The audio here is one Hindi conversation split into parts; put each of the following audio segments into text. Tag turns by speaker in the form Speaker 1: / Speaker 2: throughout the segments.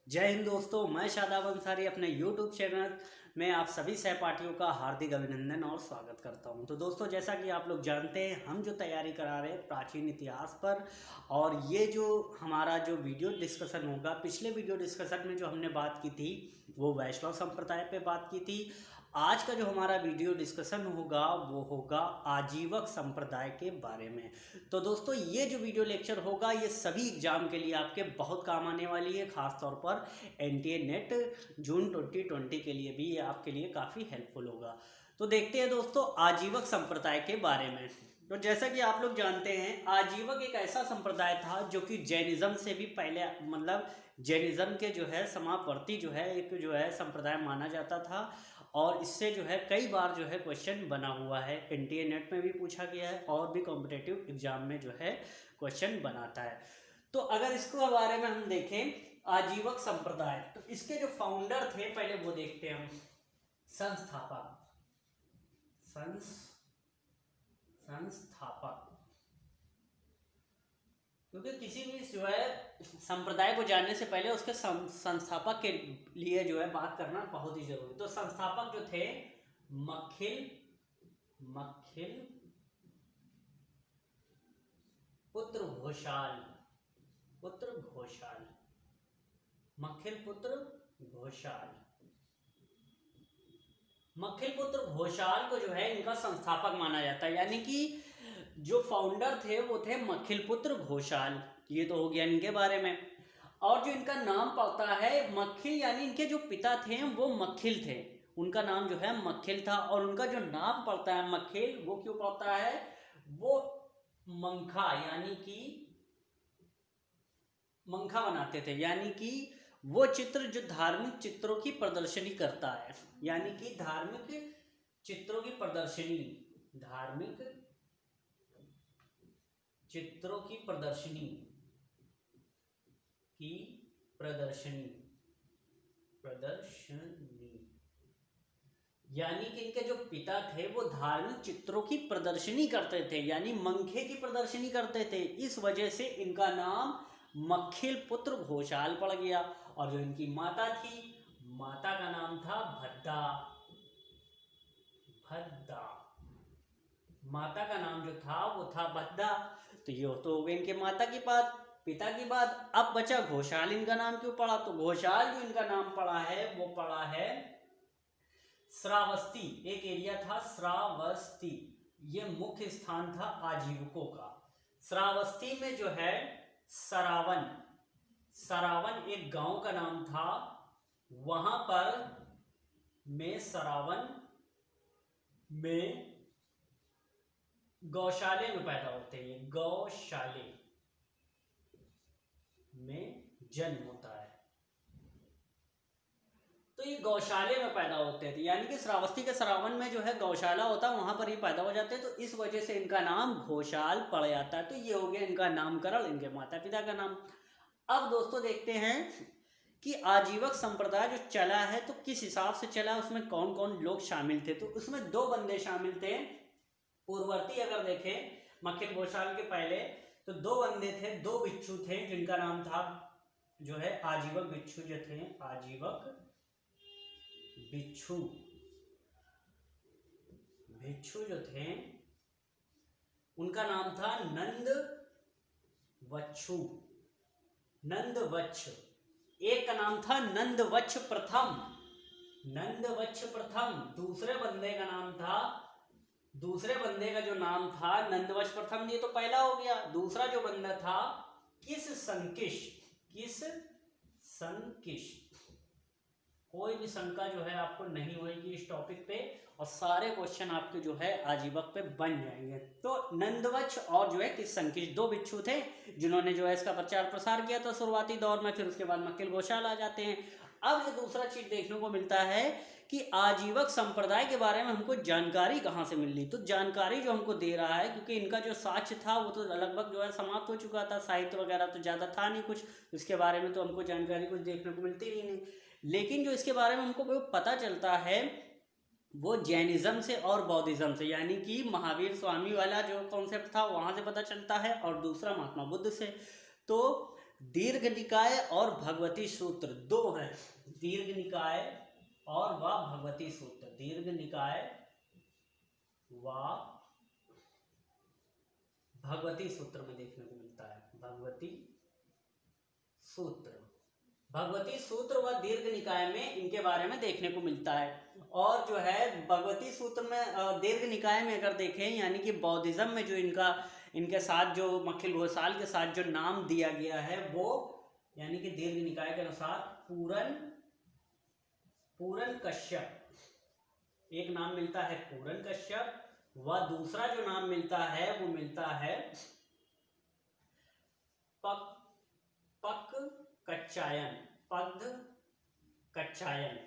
Speaker 1: जय हिंद दोस्तों, मैं शादाब अंसारी अपने YouTube चैनल में आप सभी सहपाठियों का हार्दिक अभिनंदन और स्वागत करता हूं। तो दोस्तों, जैसा कि आप लोग जानते हैं, हम जो तैयारी करा रहे हैं प्राचीन इतिहास पर, और ये जो हमारा जो वीडियो डिस्कशन होगा, पिछले वीडियो डिस्कशन में जो हमने बात की थी वो वैष्णव संप्रदाय पे बात की थी। आज का जो हमारा वीडियो डिस्कशन होगा वो होगा आजीवक संप्रदाय के बारे में। तो दोस्तों, ये जो वीडियो लेक्चर होगा ये सभी एग्जाम के लिए आपके बहुत काम आने वाली है। खास तौर पर NTA नेट जून 2020 के लिए भी ये आपके लिए काफ़ी हेल्पफुल होगा। तो देखते हैं दोस्तों आजीवक संप्रदाय के बारे में। तो जैसा कि आप लोग जानते हैं, आजीवक एक ऐसा संप्रदाय था जो कि जैनिज्म से भी पहले, मतलब जैनिज्म के जो है समापवर्ती जो है एक जो है संप्रदाय माना जाता था। और इससे जो है कई बार जो है क्वेश्चन बना हुआ है, NTA नेट में भी पूछा गया है और भी कॉम्पिटेटिव एग्जाम में जो है क्वेश्चन बनाता है। तो अगर इसके बारे में हम देखें, आजीवक संप्रदाय, तो इसके जो फाउंडर थे पहले वो देखते हैं हम। संस्थापक संस्थापक, क्योंकि किसी भी जो है संप्रदाय को जानने से पहले उसके संस्थापक के लिए जो है बात करना बहुत ही जरूरी। तो संस्थापक जो थे मक्खिल पुत्र घोषाल मक्खिल पुत्र घोषाल को जो है इनका संस्थापक माना जाता है। यानी कि जो फाउंडर थे वो थे मक्खिल पुत्र घोषाल। ये तो हो गया इनके बारे में। और जो इनका नाम पड़ता है मक्खिल, यानी इनके जो पिता थे वो मक्खिल थे, उनका नाम जो है मक्खिल था। और उनका जो नाम पड़ता है मक्खिल, वो क्यों पड़ता है? वो मंखा, यानी कि मंखा बनाते थे। यानी कि वो चित्र जो धार्मिक चित्रों की प्रदर्शनी करता है, यानी कि धार्मिक चित्रों की प्रदर्शनी यानी कि इनके जो पिता थे वो धार्मिक चित्रों की प्रदर्शनी करते थे, यानी मंखे की प्रदर्शनी करते थे। इस वजह से इनका नाम मक्खिल पुत्र घोषाल पड़ गया। और जो इनकी माता थी, माता का नाम था भद्दा। माता का नाम जो था वो था भद्दा। तो ये तो हो गई इनके माता की बात। पिता की बात। अब बचा घोषाल, इनका नाम क्यों पड़ा? तो घोषाल जो इनका नाम पड़ा है वो पड़ा है श्रावस्ती। एक एरिया था श्रावस्ती, ये मुख्य स्थान था आजीवकों का। श्रावस्ती में जो है सरावन एक गांव का नाम था। वहां पर सरावन में गौशाले में पैदा होते हैं, गौशाले में जन्म होता है। तो ये गौशाले में पैदा होते थे, यानी कि श्रावस्ती के सरावन में जो है गौशाला होता है, वहां पर ये पैदा हो जाते हैं। तो इस वजह से इनका नाम घोषाल पड़ जाता है। तो ये हो गया इनका नामकरण, इनके माता पिता का नाम। अब दोस्तों देखते हैं कि आजीवक संप्रदाय जो चला है तो किस हिसाब से चला, उसमें कौन कौन लोग शामिल थे। तो उसमें दो बंदे शामिल थे पूर्ववर्ती। अगर देखें मक्खिल घोषाल के पहले, तो दो बंदे थे, दो भिक्षु थे, जिनका नाम था जो है आजीवक भिक्षु जो थे, आजीवक भिक्षु जो थे, उनका नाम था नंदवच्छ। एक का नाम था नंदवच्छ प्रथम। दूसरे बंदे का जो नाम था नंदवच्छ प्रथम। ये तो पहला हो गया। दूसरा जो बंदा था किस संकिश। कोई भी शंका जो है आपको नहीं होगी इस टॉपिक पे, और सारे क्वेश्चन आपके जो है आजीवक पे बन जाएंगे। तो नंदवच्छ और जो है किस संकिश, दो भिक्षु थे जिन्होंने जो है इसका प्रचार प्रसार किया था शुरुआती दौर में। फिर उसके बाद मक्खिल घोषाल आ जाते हैं। अब जो दूसरा चीज देखने को मिलता है कि आजीवक संप्रदाय के बारे में हमको जानकारी कहाँ से मिल रही। तो जानकारी जो हमको दे रहा है, क्योंकि इनका जो साक्ष्य था वो तो लगभग जो है समाप्त हो चुका था, साहित्य वगैरह तो ज़्यादा था नहीं कुछ, इसके बारे में तो हमको जानकारी कुछ देखने को मिलती ही नहीं। लेकिन जो इसके बारे में हमको पता चलता है वो जैनिज्म से और बौद्धिज्म से, यानी कि महावीर स्वामी वाला जो कॉन्सेप्ट था वहाँ से पता चलता है, और दूसरा महात्मा बुद्ध से। तो दीर्घ निकाय और भगवती सूत्र दो हैं, दीर्घ निकाय और व भगवती सूत्र, दीर्घ निकाय व भगवती सूत्र में देखने को मिलता है, भगवती सूत्र, भगवती सूत्र व दीर्घ निकाय में इनके बारे में देखने को मिलता है। और जो है भगवती सूत्र में दीर्घ निकाय में अगर देखें, यानी कि बौद्धिज्म में जो इनके साथ जो मक्खिल घोषाल के साथ जो नाम दिया गया है वो, यानी कि दीर्घ निकाय के अनुसार पूरन कश्यप, एक नाम मिलता है पूरन कश्यप, व दूसरा जो नाम मिलता है वो मिलता है पक कच्चायन, पद कच्चायन,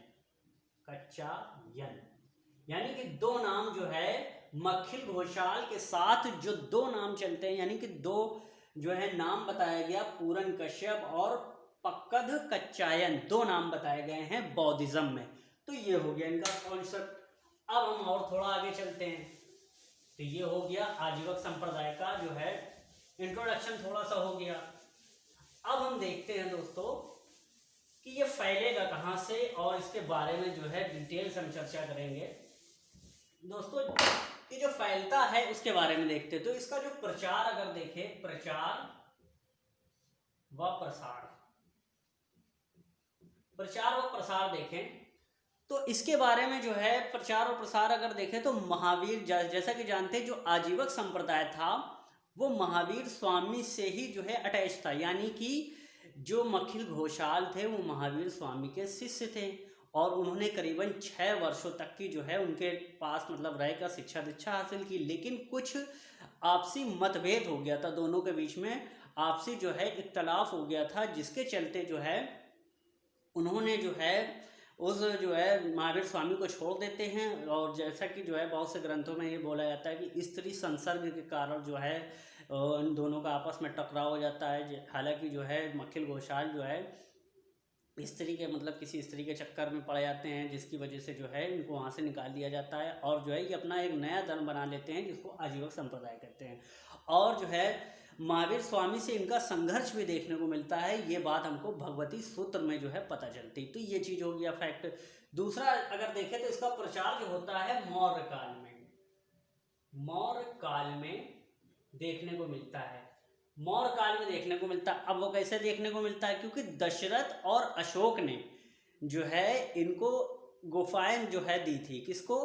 Speaker 1: यानी कि दो नाम जो है मक्खिल घोषाल के साथ जो दो नाम चलते हैं, यानी कि दो जो है नाम बताया गया, पूरन कश्यप और पक्कद कच्चायन, दो नाम बताए गए हैं बौद्धिज्म में। तो ये हो गया इनका कॉन्सेप्ट। अब हम और थोड़ा आगे चलते हैं। तो ये हो गया आजीवक संप्रदाय का जो है इंट्रोडक्शन, थोड़ा सा हो गया। अब हम देखते हैं दोस्तों कि ये फैलेगा कहाँ से, और इसके बारे में जो है डिटेल से हम चर्चा करेंगे। दोस्तों ये जो फैलता है उसके बारे में देखते हैं। तो इसका जो प्रचार अगर देखें, प्रचार व प्रसार, प्रचार व प्रसार देखें तो इसके बारे में जो है प्रचार और प्रसार अगर देखें तो महावीर, जैसा कि जानते हैं जो आजीवक संप्रदाय था वो महावीर स्वामी से ही जो है अटैच था, यानी कि जो मक्खिल घोषाल थे वो महावीर स्वामी के शिष्य थे, और उन्होंने करीबन 6 वर्षों तक की जो है उनके पास मतलब रह कर शिक्षा दीक्षा हासिल की। लेकिन कुछ आपसी मतभेद हो गया था दोनों के बीच में, आपसी जो है इख्तलाफ हो गया था, जिसके चलते जो है उन्होंने जो है उस जो है महावीर स्वामी को छोड़ देते हैं। और जैसा कि जो है बहुत से ग्रंथों में ये बोला जाता है कि स्त्री संसर्ग के कारण जो है इन दोनों का आपस में टकराव हो जाता है। हालांकि जो है मक्खिल घोषाल जो है स्त्री के मतलब किसी स्त्री के चक्कर में पड़ जाते हैं, जिसकी वजह से जो है इनको वहाँ से निकाल दिया जाता है, और जो है ये अपना एक नया धर्म बना लेते हैं जिसको आजीवक संप्रदाय कहते हैं। और जो है महावीर स्वामी से इनका संघर्ष भी देखने को मिलता है, ये बात हमको भगवती सूत्र में जो है पता चलती। तो ये चीज़ हो गया फैक्ट। दूसरा अगर देखें तो इसका प्रचार जो होता है मौर्य काल में, मौर्य काल में देखने को मिलता है, मौर्य काल में देखने को मिलता है। अब वो कैसे देखने को मिलता है, क्योंकि दशरथ और अशोक ने जो है इनको गुफाएं जो है दी थी, किसको,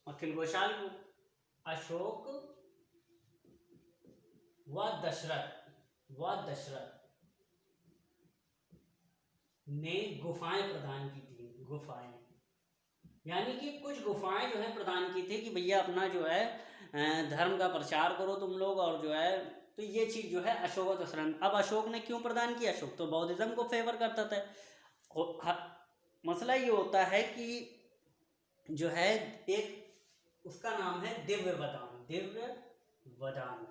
Speaker 1: मक्खिल घोषाल को। अशोक व दशरथ ने गुफाएं प्रदान की थी, गुफाएं, यानी कि कुछ गुफाएं जो है प्रदान की थी कि भैया अपना जो है धर्म का प्रचार करो तुम लोग, और जो है तो ये चीज़ जो है अशोक और दशरथ। अब अशोक ने क्यों प्रदान किया, अशोक तो बौद्धिज्म को फेवर करता था। मसला ये होता है कि जो है एक उसका नाम है दिव्य वदान, दिव्य वदान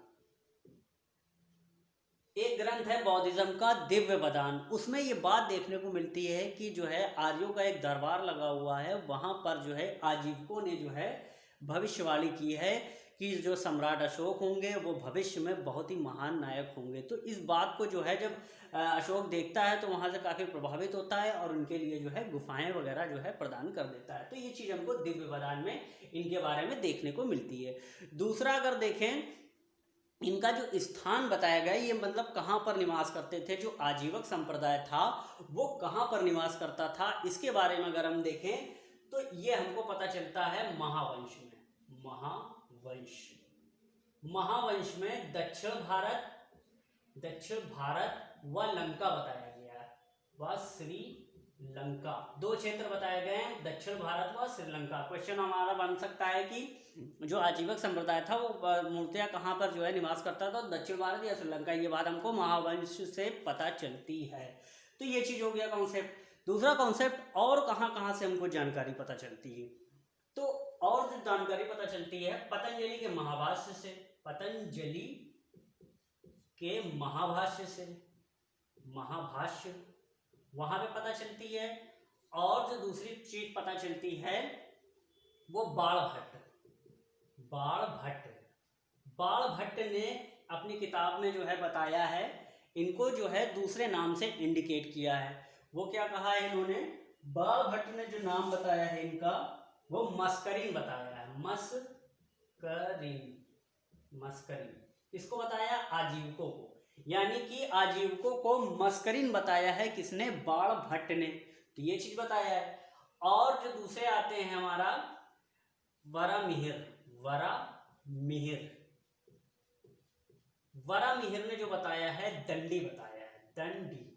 Speaker 1: एक ग्रंथ है बौद्धिज्म का, दिव्य वदान। उसमें ये बात देखने को मिलती है कि जो है आर्यों का एक दरबार लगा हुआ है, वहाँ पर जो है आजीवकों ने जो है भविष्यवाणी की है कि जो सम्राट अशोक होंगे वो भविष्य में बहुत ही महान नायक होंगे। तो इस बात को जो है जब अशोक देखता है तो वहाँ से काफ़ी प्रभावित होता है, और उनके लिए जो है गुफाएं वगैरह जो है प्रदान कर देता है। तो ये चीज़ हमको दिव्य वदान में इनके बारे में देखने को मिलती है। दूसरा अगर देखें, इनका जो स्थान बताया गया, ये मतलब कहाँ पर निवास करते थे, जो आजीवक संप्रदाय था वो कहाँ पर निवास करता था, इसके बारे में अगर हम देखें तो ये हमको पता चलता है महावंश में। महावंश में दक्षिण भारत व लंका बताया गया है, व श्रीलंका, दो क्षेत्र बताए गए हैं, दक्षिण भारत व श्रीलंका। क्वेश्चन हमारा बन सकता है कि जो आजीवक संप्रदाय था वो मूर्तियाँ कहाँ पर जो है निवास करता था, दक्षिण भारत या श्रीलंका। ये बात हमको महावंश से पता चलती है। तो ये चीज़ हो गया कॉन्सेप्ट। दूसरा कॉन्सेप्ट, और कहाँ कहाँ से हमको जानकारी पता चलती है, तो और जो जानकारी पता चलती है पतंजलि के महाभाष्य से, पतंजलि के महाभाष्य से, महाभाष्य वहाँ पे पता चलती है। और जो दूसरी चीज पता चलती है वो बाणभट्ट ने अपनी किताब में जो है बताया है इनको जो है दूसरे नाम से इंडिकेट किया है। वो क्या कहा है इन्होंने, बाल भट्ट ने जो नाम बताया है इनका वो मस्करीन बताया है। मस्करीन किसको बताया, आजीविकों को, यानी कि आजीविकों को मस्करीन बताया है किसने, बाल भट्ट ने, तो ये चीज बताया है। और जो दूसरे आते हैं हमारा वरामिहिर ने जो बताया है दंडी बताया है, दंडी।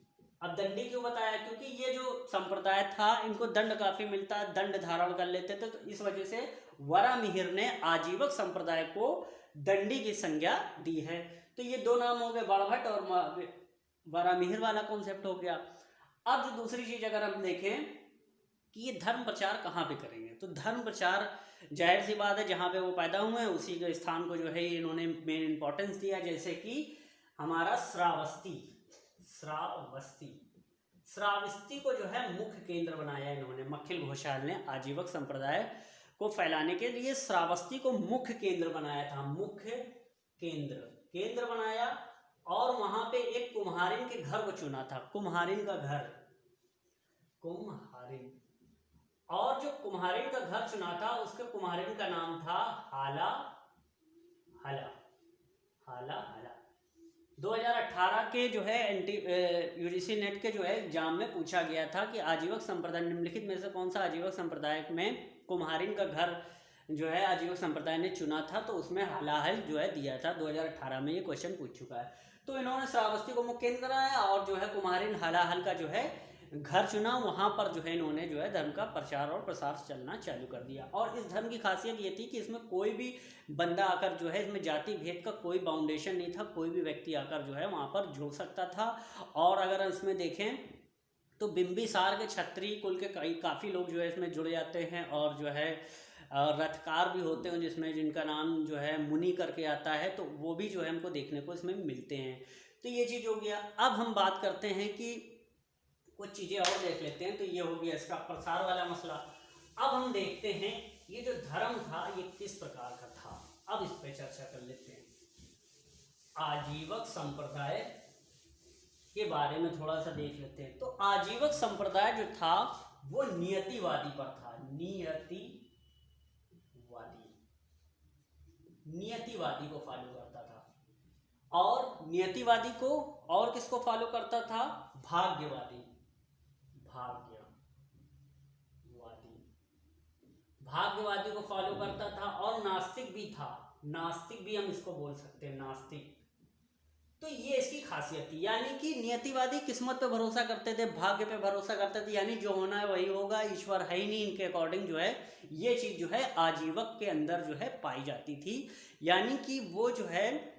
Speaker 1: अब दंडी क्यों बताया, क्योंकि ये जो संप्रदाय था इनको दंड काफी मिलता है, दंड धारण कर लेते थे, तो इस वजह से वरामिहिर ने आजीवक संप्रदाय को दंडी की संज्ञा दी है। तो ये दो नाम हो गए, बाणभट्ट और वरामिहिर वाला कॉन्सेप्ट हो गया। अब जो दूसरी चीज अगर हम देखें कि ये धर्म प्रचार कहाँ पे करेंगे, तो धर्म प्रचार जाहिर सी बात है जहाँ पे वो पैदा हुए हैं उसी के स्थान को जो है इन्होंने मेन इंपॉर्टेंस दिया। जैसे कि हमारा श्रावस्ती को जो है मुख्य केंद्र बनाया इन्होंने, मक्खिल घोषाल ने आजीवक संप्रदाय को फैलाने के लिए श्रावस्ती को मुख्य केंद्र बनाया था, मुख्य केंद्र बनाया। और वहां पे एक कुम्हारिन के घर को चुना था, कुम्हारिन का घर, और जो कुम्हारिन का घर चुना था उसके कुम्हारिन का नाम था हाला। 2018 के जो है यूजीसी नेट के जो है एग्जाम में पूछा गया था कि आजीवक संप्रदाय निम्नलिखित में से कौन सा आजीवक संप्रदाय में कुम्हारिन का घर जो है आजीवक संप्रदाय ने चुना था, तो उसमें हलाहल जो है दिया था। 2018 में ये क्वेश्चन पूछ चुका है। तो इन्होंने श्रावस्ती को मुख्य केंद्र बनाया और जो है कुम्हारिन हलाहल का जो है घर चुना, वहां पर जो है इन्होंने जो है धर्म का प्रचार और प्रसार चलना चालू कर दिया। और इस धर्म की खासियत ये थी कि इसमें कोई भी बंदा आकर जो है, इसमें जाति भेद का कोई बाउंडेशन नहीं था, कोई भी व्यक्ति आकर जो है वहां पर जुड़ सकता था। और अगर इसमें देखें तो बिंबिसार के क्षत्रिय कुल के काफ़ी लोग जो है इसमें जुड़ जाते हैं, और जो है रथकार भी होते हैं जिसमें जिनका नाम जो है मुनि करके आता है, तो वो भी जो है हमको देखने को इसमें मिलते हैं। तो ये चीज़ हो गया। अब हम बात करते हैं कि कुछ चीज़ें और देख लेते हैं। तो ये हो गया इसका प्रसार वाला मसला। अब हम देखते हैं ये जो धर्म था ये किस प्रकार का था, अब इस पर चर्चा कर लेते हैं। आजीवक संप्रदाय के बारे में थोड़ा सा देख लेते हैं। तो आजीवक संप्रदाय जो था वो नियतिवादी पर था, नियतिवादी को फॉलो करता था। और नियतिवादी को और किसको फॉलो करता था, भाग्यवादी को फॉलो करता था। और नास्तिक भी था, नास्तिक भी हम इसको बोल सकते हैं, नास्तिक। तो ये इसकी खासियत थी, यानी कि नियतिवादी किस्मत पे भरोसा करते थे, भाग्य पे भरोसा करते थे, यानी जो होना है वही होगा, ईश्वर है ही नहीं, इनके अकॉर्डिंग जो है ये चीज जो है आजीवक के अंदर जो है पाई जाती थी। यानी कि वो जो है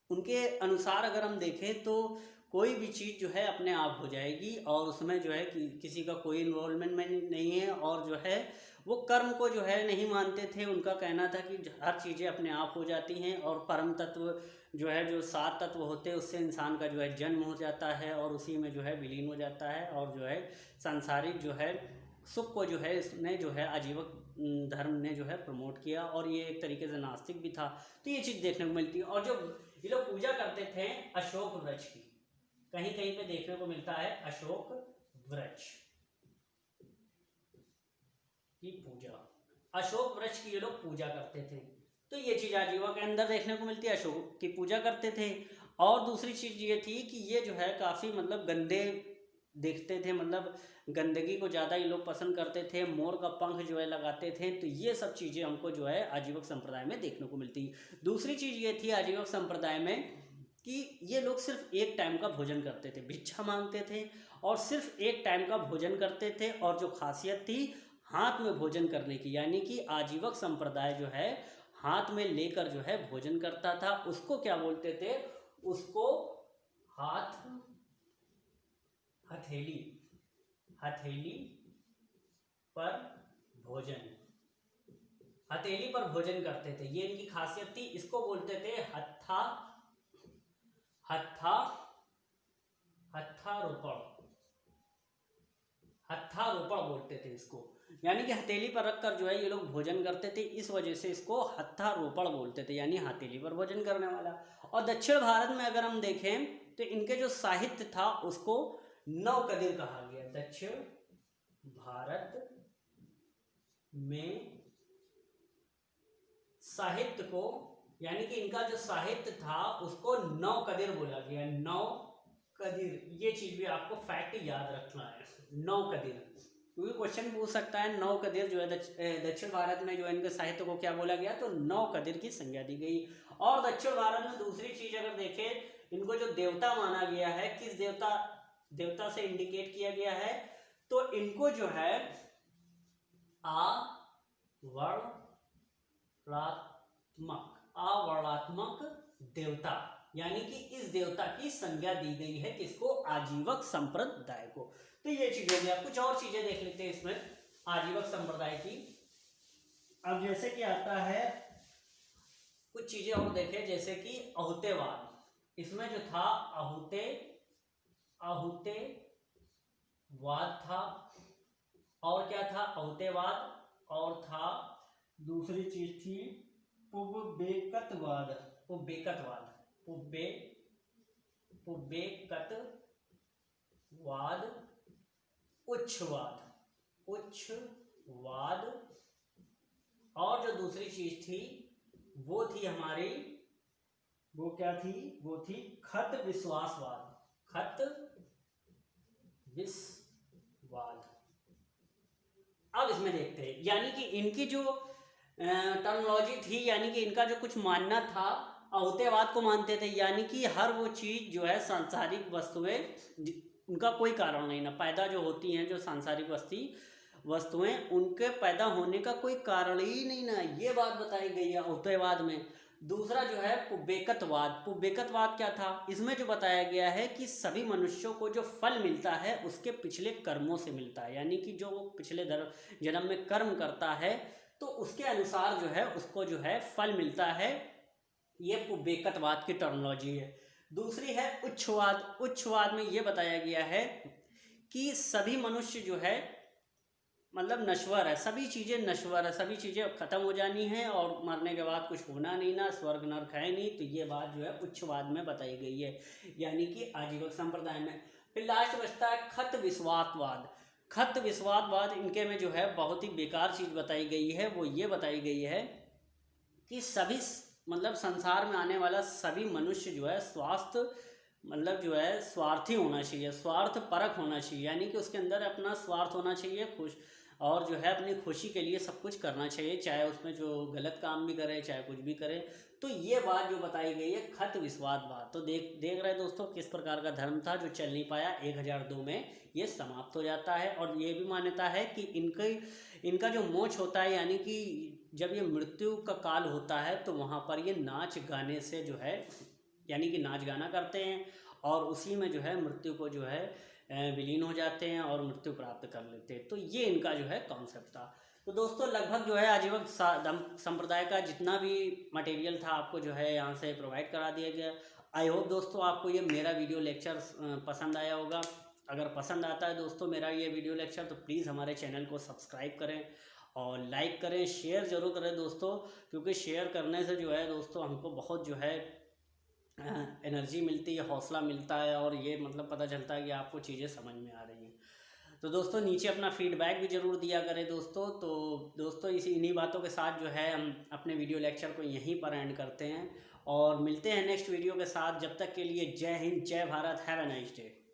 Speaker 1: उनके अनुसार अगर हम देखें तो कोई भी चीज़ जो है अपने आप हो जाएगी, और उसमें जो है किसी का कोई इन्वॉल्वमेंट में नहीं है। और जो है वो कर्म को जो है नहीं मानते थे, उनका कहना था कि हर चीज़ें अपने आप हो जाती हैं, और परम तत्व जो है, जो 7 तत्व होते हैं उससे इंसान का जो है जन्म हो जाता है और उसी में जो है विलीन हो जाता है, और जो है सांसारिक जो है सुख को जो है इसने जो है आजीवक धर्म ने जो है प्रमोट किया। और ये एक तरीके से नास्तिक भी था। तो ये चीज़ देखने को मिलती है। और जो ये लोग पूजा करते थे अशोक वृक्ष की, कहीं कहीं पे देखने को मिलता है अशोक वृक्ष की पूजा, अशोक वृक्ष की ये लोग पूजा करते थे। तो ये चीज आजीवक के अंदर देखने को मिलती है, अशोक की पूजा करते थे। और दूसरी चीज ये थी कि ये जो है काफी मतलब गंदे देखते थे, मतलब गंदगी को ज़्यादा ये लोग पसंद करते थे, मोर का पंख जो है लगाते थे। तो ये सब चीज़ें हमको जो है आजीवक संप्रदाय में देखने को मिलती। दूसरी चीज़ ये थी आजीवक संप्रदाय में कि ये लोग सिर्फ एक टाइम का भोजन करते थे, भिक्षा मांगते थे और सिर्फ एक टाइम का भोजन करते थे। और जो खासियत थी हाथ में भोजन करने की, यानी कि आजीवक संप्रदाय जो है हाथ में लेकर जो है भोजन करता था। उसको क्या बोलते थे, उसको हथेली पर भोजन, हथेली पर भोजन करते थे, ये इनकी खासियत थी। इसको बोलते थे हथारोपण बोलते थे इसको, यानी कि हथेली पर रखकर जो है ये लोग भोजन करते थे, इस वजह से इसको हथारोपण बोलते थे, यानी हथेली पर भोजन करने वाला। और दक्षिण भारत में अगर हम देखें तो इनके जो साहित्य था उसको नवकदिर कहा गया। दक्षिण भारत में साहित्य को, यानी कि इनका जो साहित्य था उसको नवकदिर बोला गया। नवकदिर, ये चीज भी आपको फैक्ट याद रखना है, नवकदिर, क्योंकि क्वेश्चन पूछ सकता है नवकदिर जो है दक्षिण भारत में जो है इनके साहित्य को क्या बोला गया, तो नवकदिर की संज्ञा दी गई। और दक्षिण भारत में दूसरी चीज अगर देखें, इनको जो देवता माना गया है, किस देवता से इंडिकेट किया गया है, तो इनको जो है अवर्णात्मक देवता, यानी कि इस देवता की संज्ञा दी गई है किसको, आजीवक संप्रदाय को। तो ये चीजें भी, आप कुछ और चीजें देख लेते हैं इसमें आजीवक संप्रदाय की। अब जैसे कि आता है कुछ चीजें और देखें, जैसे कि अहुतेवाद, इसमें जो था अहुतेवाद था, और क्या था, अहुतेवाद, और था दूसरी चीज थी पुब्बेकतवाद, उच्छवाद, और जो दूसरी चीज थी वो थी हमारी, वो क्या थी, वो थी खत विश्वासवाद। अब इसमें देखते हैं, यानी कि इनकी जो टर्मिनोलॉजी थी, यानी कि इनका जो कुछ मानना था, अहुतेवाद को मानते थे, यानी कि हर वो चीज जो है सांसारिक वस्तुएं, उनका कोई कारण नहीं ना, पैदा जो होती हैं जो सांसारिक वस्तुएं, उनके पैदा होने का कोई कारण ही नहीं ना, ये बात बताई गई है अहुतेवाद में। दूसरा जो है पुब्बेकतवाद क्या था, इसमें जो बताया गया है कि सभी मनुष्यों को जो फल मिलता है उसके पिछले कर्मों से मिलता है, यानी कि जो वो पिछले जन्म में कर्म करता है तो उसके अनुसार जो है उसको जो है फल मिलता है, ये पुब्बेकतवाद की टर्मिनोलॉजी है। दूसरी है उच्छवाद में ये बताया गया है कि सभी मनुष्य जो है मतलब नश्वर है, सभी चीज़ें नश्वर है, सभी चीज़ें खत्म हो जानी है और मरने के बाद कुछ होना नहीं ना, स्वर्ग नरक है नहीं, तो ये बात जो है उच्छवाद में बताई गई है, यानी कि आजीवक संप्रदाय में। फिर लास्ट बचता है खत विश्वासवाद, इनके में जो है बहुत ही बेकार चीज़ बताई गई है, वो ये बताई गई है कि सभी मतलब संसार में आने वाला सभी मनुष्य जो है मतलब जो है स्वार्थी होना चाहिए, स्वार्थ परक होना चाहिए, यानी कि उसके अंदर अपना स्वार्थ होना चाहिए, और जो है अपनी खुशी के लिए सब कुछ करना चाहिए, चाहे उसमें जो गलत काम भी करे चाहे कुछ भी करे। तो ये बात जो बताई गई है खत विश्वासवाद। तो देख रहे दोस्तों किस प्रकार का धर्म था जो चल नहीं पाया, 1002 में ये समाप्त हो जाता है। और ये भी मान्यता है कि इनका जो मोक्ष होता है, यानी कि जब ये मृत्यु का काल होता है तो वहाँ पर ये नाच गाने से जो है, यानी कि नाच गाना करते हैं और उसी में जो है मृत्यु को जो है विलीन हो जाते हैं और मृत्यु प्राप्त कर लेते हैं। तो ये इनका जो है कॉन्सेप्ट था। तो दोस्तों लगभग जो है आजीवक संप्रदाय का जितना भी मटेरियल था आपको जो है यहाँ से प्रोवाइड करा दिया गया। आई होप दोस्तों आपको ये मेरा वीडियो लेक्चर पसंद आया होगा। अगर पसंद आता है दोस्तों मेरा ये वीडियो लेक्चर, तो प्लीज़ हमारे चैनल को सब्सक्राइब करें और लाइक करें, शेयर ज़रूर करें दोस्तों, क्योंकि शेयर करने से जो है दोस्तों हमको बहुत जो है एनर्जी मिलती है, हौसला मिलता है, और ये मतलब पता चलता है कि आपको चीज़ें समझ में आ रही हैं। तो दोस्तों नीचे अपना फीडबैक भी ज़रूर दिया करें दोस्तों। तो दोस्तों इन्हीं बातों के साथ जो है हम अपने वीडियो लेक्चर को यहीं पर एंड करते हैं और मिलते हैं नेक्स्ट वीडियो के साथ। जब तक के लिए जय हिंद, जय Bharat, have a nice day.